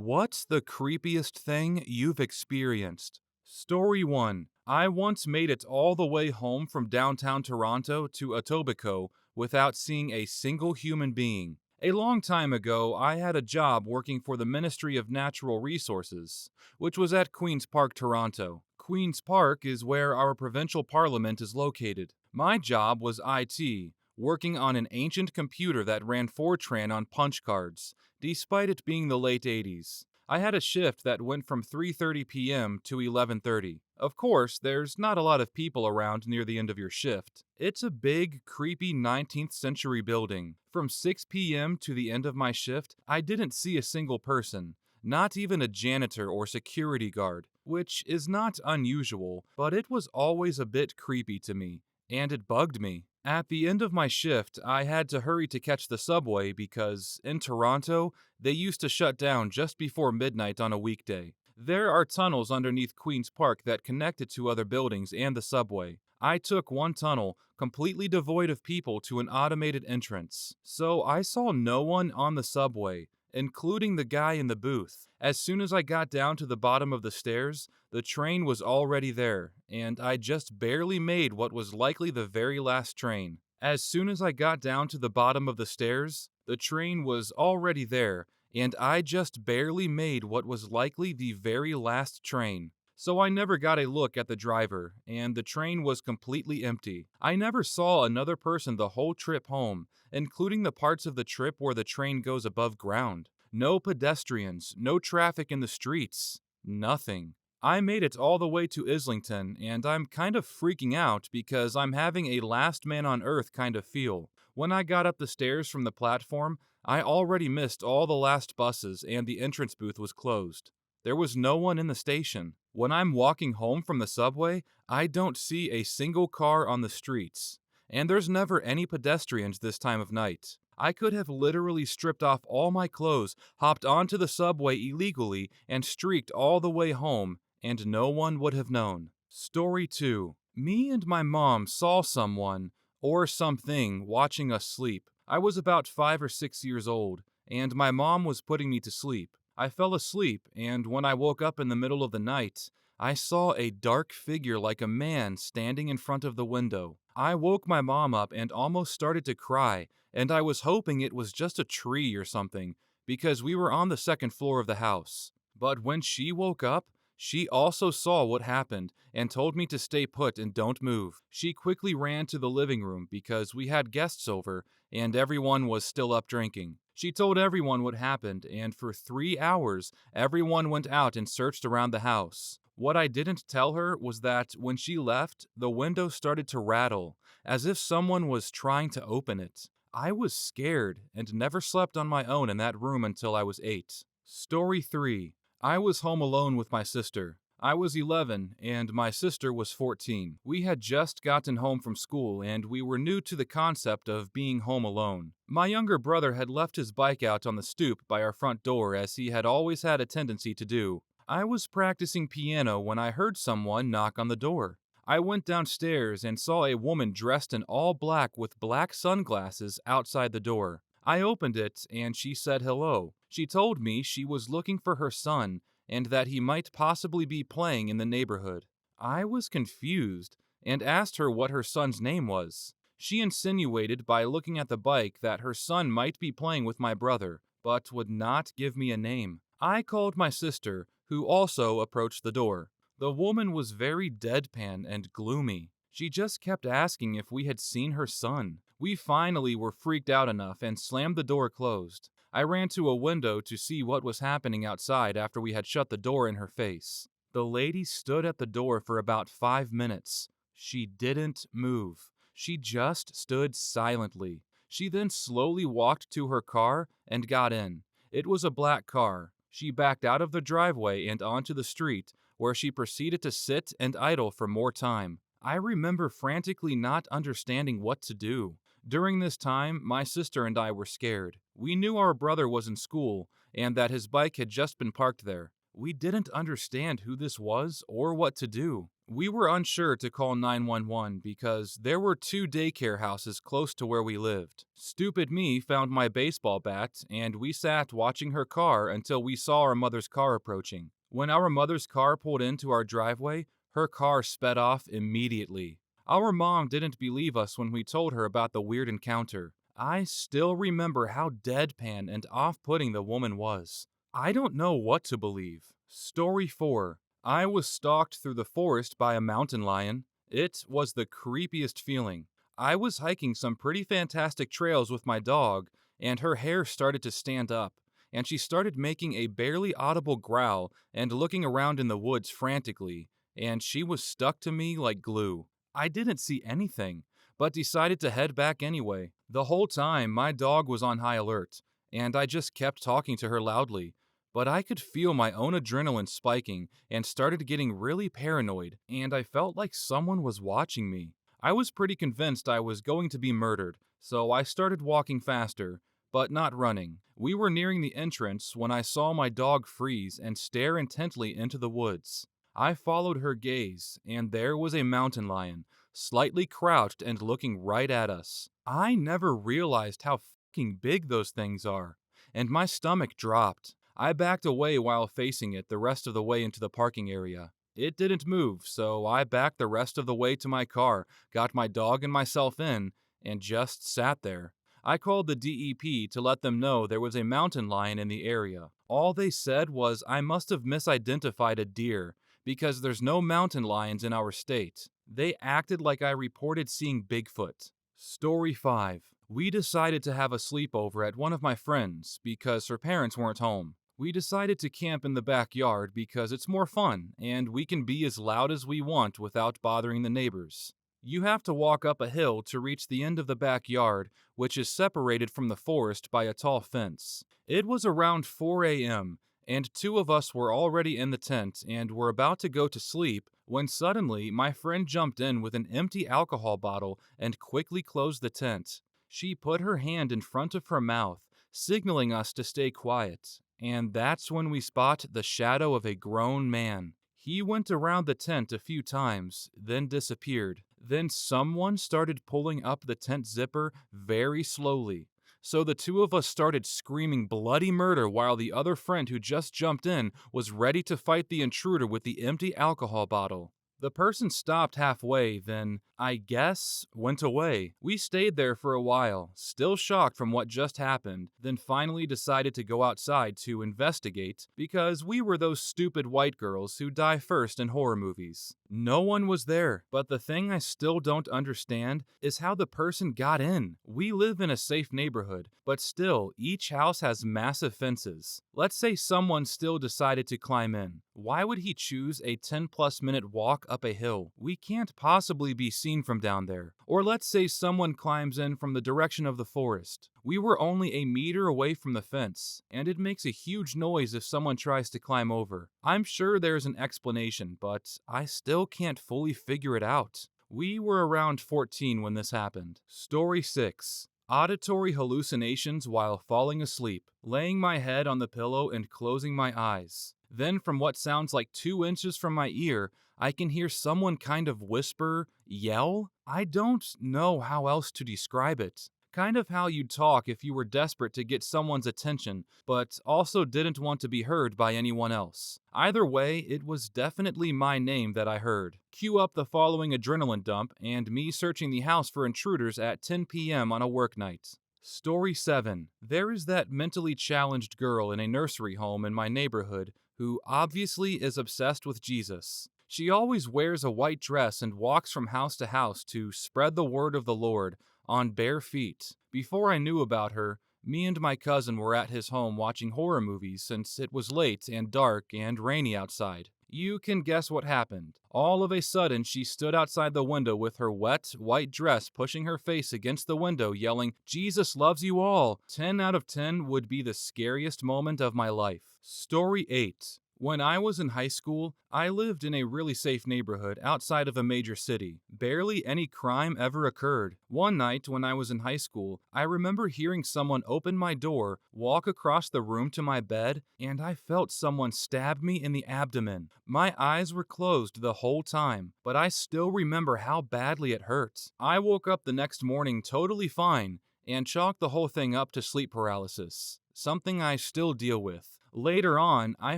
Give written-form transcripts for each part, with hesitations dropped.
What's the creepiest thing you've experienced? Story 1. I once made it all the way home from downtown Toronto to Etobicoke without seeing a single human being. A long time ago, I had a job working for the Ministry of Natural Resources, which was at Queen's Park, Toronto. Queen's Park is where our provincial parliament is located. My job was IT, working on an ancient computer that ran Fortran on punch cards, despite it being the late 80s. I had a shift that went from 3:30 p.m. to 11:30. Of course, there's not a lot of people around near the end of your shift. It's a big, creepy 19th century building. From 6 p.m. to the end of my shift, I didn't see a single person, not even a janitor or security guard, which is not unusual, but it was always a bit creepy to me, and it bugged me. At the end of my shift, I had to hurry to catch the subway because, in Toronto, they used to shut down just before midnight on a weekday. There are tunnels underneath Queen's Park that connect it to other buildings and the subway. I took one tunnel, completely devoid of people, to an automated entrance. So I saw no one on the subway, including the guy in the booth. As soon as I got down to the bottom of the stairs, the train was already there, and I just barely made what was likely the very last train. As soon as I got down to the bottom of the stairs, the train was already there, and I just barely made what was likely the very last train. So I never got a look at the driver, and the train was completely empty. I never saw another person the whole trip home, including the parts of the trip where the train goes above ground. No pedestrians, no traffic in the streets, nothing. I made it all the way to Islington, and I'm kind of freaking out because I'm having a last man on earth kind of feel. When I got up the stairs from the platform, I already missed all the last buses and the entrance booth was closed. There was no one in the station. When I'm walking home from the subway, I don't see a single car on the streets. And there's never any pedestrians this time of night. I could have literally stripped off all my clothes, hopped onto the subway illegally, and streaked all the way home, and no one would have known. Story 2. Me and my mom saw someone, or something, watching us sleep. I was about 5 or 6 years old, and my mom was putting me to sleep. I fell asleep, and when I woke up in the middle of the night, I saw a dark figure like a man standing in front of the window. I woke my mom up and almost started to cry, and I was hoping it was just a tree or something, because we were on the second floor of the house. But when she woke up, she also saw what happened and told me to stay put and don't move. She quickly ran to the living room because we had guests over and everyone was still up drinking. She told everyone what happened, and for 3 hours, everyone went out and searched around the house. What I didn't tell her was that when she left, the window started to rattle, as if someone was trying to open it. I was scared and never slept on my own in that room until I was 8. Story 3. I was home alone with my sister. I was 11 and my sister was 14. We had just gotten home from school and we were new to the concept of being home alone. My younger brother had left his bike out on the stoop by our front door as he had always had a tendency to do. I was practicing piano when I heard someone knock on the door. I went downstairs and saw a woman dressed in all black with black sunglasses outside the door. I opened it and she said hello. She told me she was looking for her son and that he might possibly be playing in the neighborhood. I was confused and asked her what her son's name was. She insinuated by looking at the bike that her son might be playing with my brother, but would not give me a name. I called my sister, who also approached the door. The woman was very deadpan and gloomy. She just kept asking if we had seen her son. We finally were freaked out enough and slammed the door closed. I ran to a window to see what was happening outside after we had shut the door in her face. The lady stood at the door for about 5 minutes. She didn't move. She just stood silently. She then slowly walked to her car and got in. It was a black car. She backed out of the driveway and onto the street, where she proceeded to sit and idle for more time. I remember frantically not understanding what to do. During this time, my sister and I were scared. We knew our brother was in school and that his bike had just been parked there. We didn't understand who this was or what to do. We were unsure to call 911 because there were two daycare houses close to where we lived. Stupid me found my baseball bat, and we sat watching her car until we saw our mother's car approaching. When our mother's car pulled into our driveway, her car sped off immediately. Our mom didn't believe us when we told her about the weird encounter. I still remember how deadpan and off-putting the woman was. I don't know what to believe. Story 4. I was stalked through the forest by a mountain lion. It was the creepiest feeling. I was hiking some pretty fantastic trails with my dog, and her hair started to stand up, and she started making a barely audible growl and looking around in the woods frantically, and she was stuck to me like glue. I didn't see anything, but decided to head back anyway. The whole time, my dog was on high alert, and I just kept talking to her loudly. But I could feel my own adrenaline spiking and started getting really paranoid, and I felt like someone was watching me. I was pretty convinced I was going to be murdered, so I started walking faster, but not running. We were nearing the entrance when I saw my dog freeze and stare intently into the woods. I followed her gaze, and there was a mountain lion, slightly crouched and looking right at us. I never realized how fucking big those things are, and my stomach dropped. I backed away while facing it the rest of the way into the parking area. It didn't move, so I backed the rest of the way to my car, got my dog and myself in, and just sat there. I called the DEP to let them know there was a mountain lion in the area. All they said was I must have misidentified a deer, because there's no mountain lions in our state. They acted like I reported seeing Bigfoot. Story 5. We decided to have a sleepover at one of my friends because her parents weren't home. We decided to camp in the backyard because it's more fun, and we can be as loud as we want without bothering the neighbors. You have to walk up a hill to reach the end of the backyard, which is separated from the forest by a tall fence. It was around 4 a.m., and two of us were already in the tent and were about to go to sleep when suddenly my friend jumped in with an empty alcohol bottle and quickly closed the tent. She put her hand in front of her mouth, signaling us to stay quiet, and that's when we spot the shadow of a grown man. He went around the tent a few times, then disappeared. Then someone started pulling up the tent zipper very slowly. So the two of us started screaming bloody murder while the other friend who just jumped in was ready to fight the intruder with the empty alcohol bottle. The person stopped halfway, then, I guess, went away. We stayed there for a while, still shocked from what just happened, then finally decided to go outside to investigate because we were those stupid white girls who die first in horror movies. No one was there, but the thing I still don't understand is how the person got in. We live in a safe neighborhood, but still, each house has massive fences. Let's say someone still decided to climb in. Why would he choose a 10+ minute walk up a hill? We can't possibly be seen from down there. Or let's say someone climbs in from the direction of the forest. We were only a meter away from the fence, and it makes a huge noise if someone tries to climb over. I'm sure there's an explanation, but I still can't fully figure it out. We were around 14 when this happened. Story 6. Auditory hallucinations while falling asleep, laying my head on the pillow and closing my eyes. Then from what sounds like 2 inches from my ear, I can hear someone kind of whisper, yell? I don't know how else to describe it. Kind of how you'd talk if you were desperate to get someone's attention, but also didn't want to be heard by anyone else. Either way, it was definitely my name that I heard. Cue up the following adrenaline dump and me searching the house for intruders at 10 p.m. on a work night. Story 7. There is that mentally challenged girl in a nursery home in my neighborhood who obviously is obsessed with Jesus. She always wears a white dress and walks from house to house to spread the word of the Lord on bare feet. Before I knew about her, me and my cousin were at his home watching horror movies since it was late and dark and rainy outside. You can guess what happened. All of a sudden, she stood outside the window with her wet, white dress pushing her face against the window, yelling, "Jesus loves you all!" 10 out of 10 would be the scariest moment of my life. Story 8. When I was in high school, I lived in a really safe neighborhood outside of a major city. Barely any crime ever occurred. One night when I was in high school, I remember hearing someone open my door, walk across the room to my bed, and I felt someone stab me in the abdomen. My eyes were closed the whole time, but I still remember how badly it hurt. I woke up the next morning totally fine and chalked the whole thing up to sleep paralysis, something I still deal with. Later on, I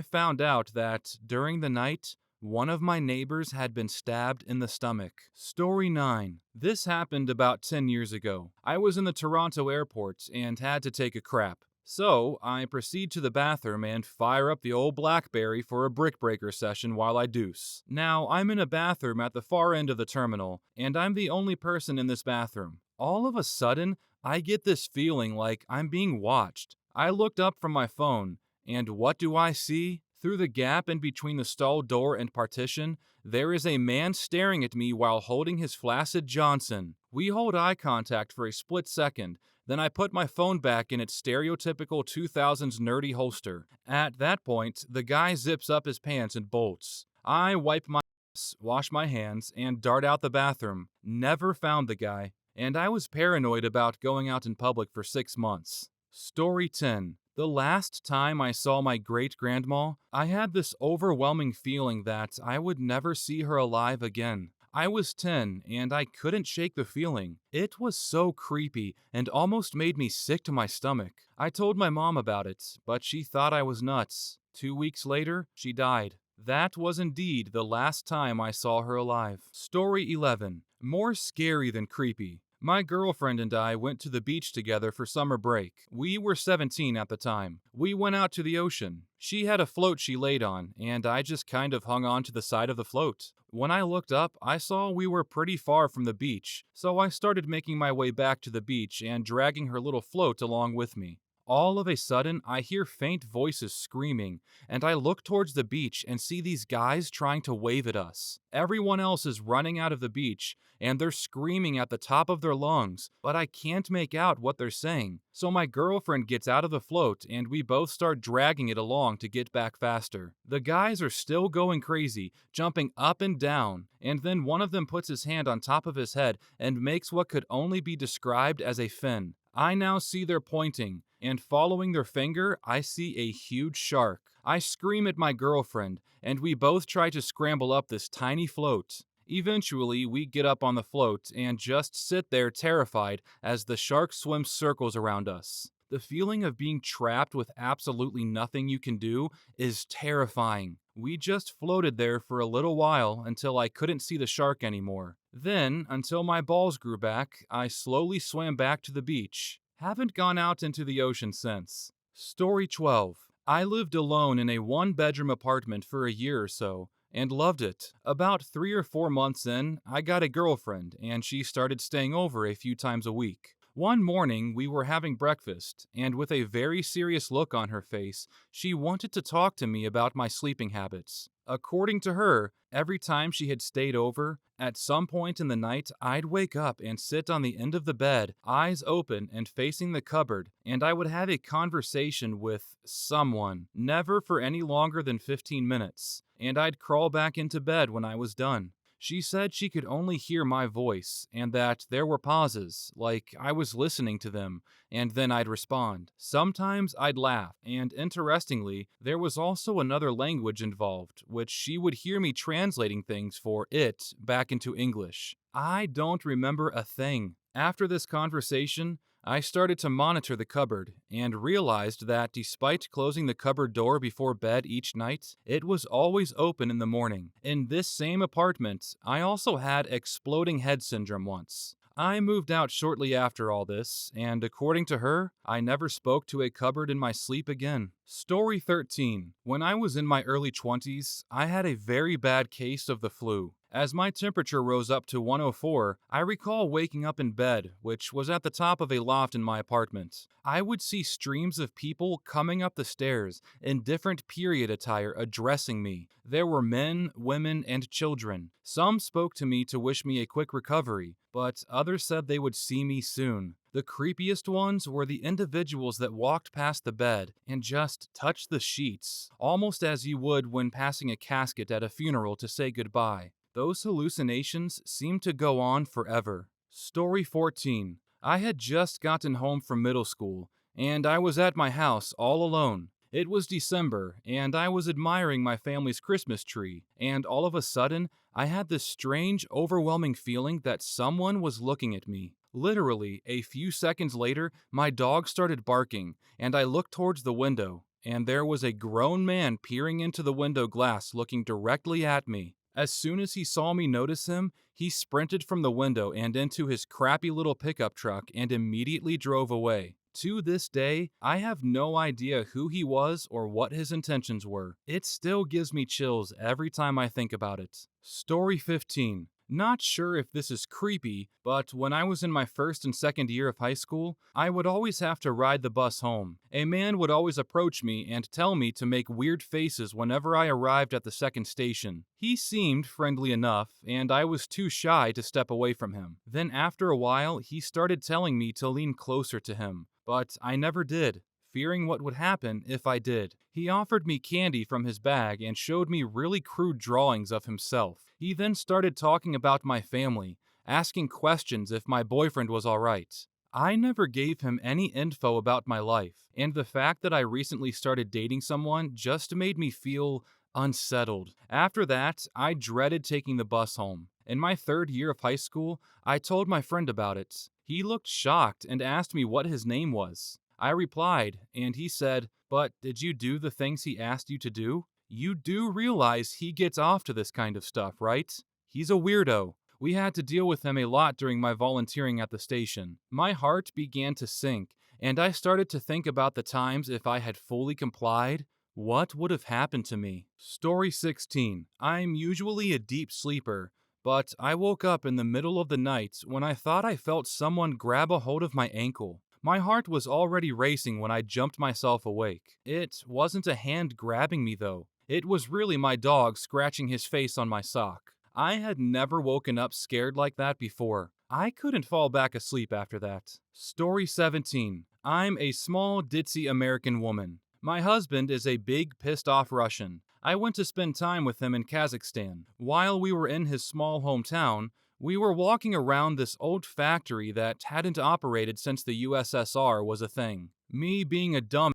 found out that, during the night, one of my neighbors had been stabbed in the stomach. Story 9. This happened about 10 years ago. I was in the Toronto airport and had to take a crap. So, I proceed to the bathroom and fire up the old Blackberry for a brick breaker session while I deuce. Now, I'm in a bathroom at the far end of the terminal, and I'm the only person in this bathroom. All of a sudden, I get this feeling like I'm being watched. I looked up from my phone, and what do I see? Through the gap in between the stall door and partition, there is a man staring at me while holding his flaccid Johnson. We hold eye contact for a split second, then I put my phone back in its stereotypical 2000s nerdy holster. At that point, the guy zips up his pants and bolts. I wipe my ass, wash my hands, and dart out the bathroom. Never found the guy, and I was paranoid about going out in public for 6 months. Story 10. The last time I saw my great-grandma, I had this overwhelming feeling that I would never see her alive again. I was 10, and I couldn't shake the feeling. It was so creepy and almost made me sick to my stomach. I told my mom about it, but she thought I was nuts. 2 weeks later, she died. That was indeed the last time I saw her alive. Story 11. More scary than creepy. My girlfriend and I went to the beach together for summer break. We were 17 at the time. We went out to the ocean. She had a float she laid on, and I just kind of hung on to the side of the float. When I looked up, I saw we were pretty far from the beach, so I started making my way back to the beach and dragging her little float along with me. All of a sudden, I hear faint voices screaming, and I look towards the beach and see these guys trying to wave at us. Everyone else is running out of the beach, and they're screaming at the top of their lungs, but I can't make out what they're saying. So my girlfriend gets out of the float, and we both start dragging it along to get back faster. The guys are still going crazy, jumping up and down, and then one of them puts his hand on top of his head and makes what could only be described as a fin. I now see they're pointing, and following their finger, I see a huge shark. I scream at my girlfriend, and we both try to scramble up this tiny float. Eventually, we get up on the float and just sit there terrified as the shark swims circles around us. The feeling of being trapped with absolutely nothing you can do is terrifying. We just floated there for a little while until I couldn't see the shark anymore. Then, until my balls grew back, I slowly swam back to the beach. Haven't gone out into the ocean since. Story 12. I lived alone in a one-bedroom apartment for a year or so, and loved it. About 3 or 4 months in, I got a girlfriend, and she started staying over a few times a week. One morning, we were having breakfast, and with a very serious look on her face, she wanted to talk to me about my sleeping habits. According to her, every time she had stayed over, at some point in the night, I'd wake up and sit on the end of the bed, eyes open and facing the cupboard, and I would have a conversation with someone, never for any longer than 15 minutes, and I'd crawl back into bed when I was done. She said she could only hear my voice, and that there were pauses, like I was listening to them, and then I'd respond. Sometimes I'd laugh, and interestingly, there was also another language involved, which she would hear me translating things for it back into English. I don't remember a thing. After this conversation, I started to monitor the cupboard and realized that despite closing the cupboard door before bed each night, it was always open in the morning. In this same apartment, I also had exploding head syndrome once. I moved out shortly after all this, and according to her, I never spoke to a cupboard in my sleep again. Story 13. When I was in my early 20s, I had a very bad case of the flu. As my temperature rose up to 104, I recall waking up in bed, which was at the top of a loft in my apartment. I would see streams of people coming up the stairs in different period attire addressing me. There were men, women, and children. Some spoke to me to wish me a quick recovery, but others said they would see me soon. The creepiest ones were the individuals that walked past the bed and just touched the sheets, almost as you would when passing a casket at a funeral to say goodbye. Those hallucinations seemed to go on forever. Story 14. I had just gotten home from middle school, and I was at my house all alone. It was December, and I was admiring my family's Christmas tree, and all of a sudden, I had this strange, overwhelming feeling that someone was looking at me. Literally, a few seconds later, my dog started barking, and I looked towards the window, and there was a grown man peering into the window glass looking directly at me. As soon as he saw me notice him, he sprinted from the window and into his crappy little pickup truck and immediately drove away. To this day, I have no idea who he was or what his intentions were. It still gives me chills every time I think about it. Story 15. Not sure if this is creepy, but when I was in my first and second year of high school, I would always have to ride the bus home. A man would always approach me and tell me to make weird faces whenever I arrived at the second station. He seemed friendly enough, and I was too shy to step away from him. Then after a while, he started telling me to lean closer to him, but I never did, fearing what would happen if I did. He offered me candy from his bag and showed me really crude drawings of himself. He then started talking about my family, asking questions if my boyfriend was alright. I never gave him any info about my life, and the fact that I recently started dating someone just made me feel unsettled. After that, I dreaded taking the bus home. In my third year of high school, I told my friend about it. He looked shocked and asked me what his name was. I replied, and he said, "But did you do the things he asked you to do? You do realize he gets off to this kind of stuff, right? He's a weirdo." We had to deal with him a lot during my volunteering at the station. My heart began to sink, and I started to think about the times if I had fully complied, what would have happened to me? Story 16. I'm usually a deep sleeper, but I woke up in the middle of the night when I thought I felt someone grab a hold of my ankle. My heart was already racing when I jumped myself awake. It wasn't a hand grabbing me though. It was really my dog scratching his face on my sock. I had never woken up scared like that before. I couldn't fall back asleep after that. Story 17. I'm a small, ditzy American woman. My husband is a big, pissed-off Russian. I went to spend time with him in Kazakhstan. While we were in his small hometown, we were walking around this old factory that hadn't operated since the USSR was a thing. Me being a dumbass,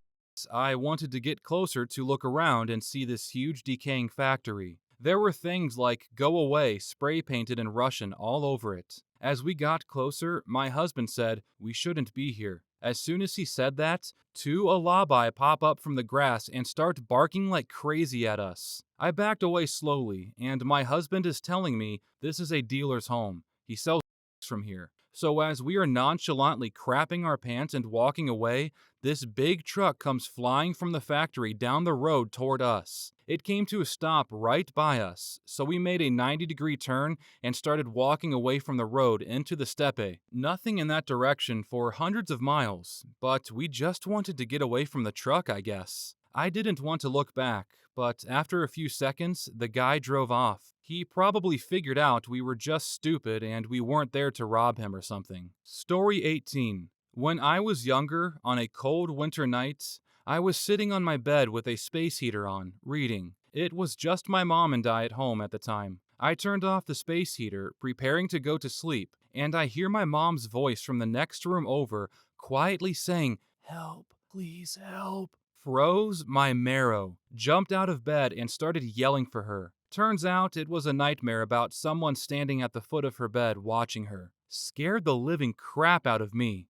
I wanted to get closer to look around and see this huge decaying factory. There were things like "Go away" spray painted in Russian all over it. As we got closer, my husband said, "We shouldn't be here." As soon as he said that, two alabai pop up from the grass and start barking like crazy at us. I backed away slowly, and my husband is telling me this is a dealer's home. He sells from here. So as we are nonchalantly crapping our pants and walking away, this big truck comes flying from the factory down the road toward us. It came to a stop right by us, so we made a 90-degree turn and started walking away from the road into the steppe. Nothing in that direction for hundreds of miles, but we just wanted to get away from the truck, I guess. I didn't want to look back, but after a few seconds, the guy drove off. He probably figured out we were just stupid and we weren't there to rob him or something. Story 18. When I was younger, on a cold winter night, I was sitting on my bed with a space heater on, reading. It was just my mom and I at home at the time. I turned off the space heater, preparing to go to sleep, and I hear my mom's voice from the next room over, quietly saying, "Help, please help." Froze my marrow, jumped out of bed and started yelling for her. Turns out it was a nightmare about someone standing at the foot of her bed watching her. Scared the living crap out of me.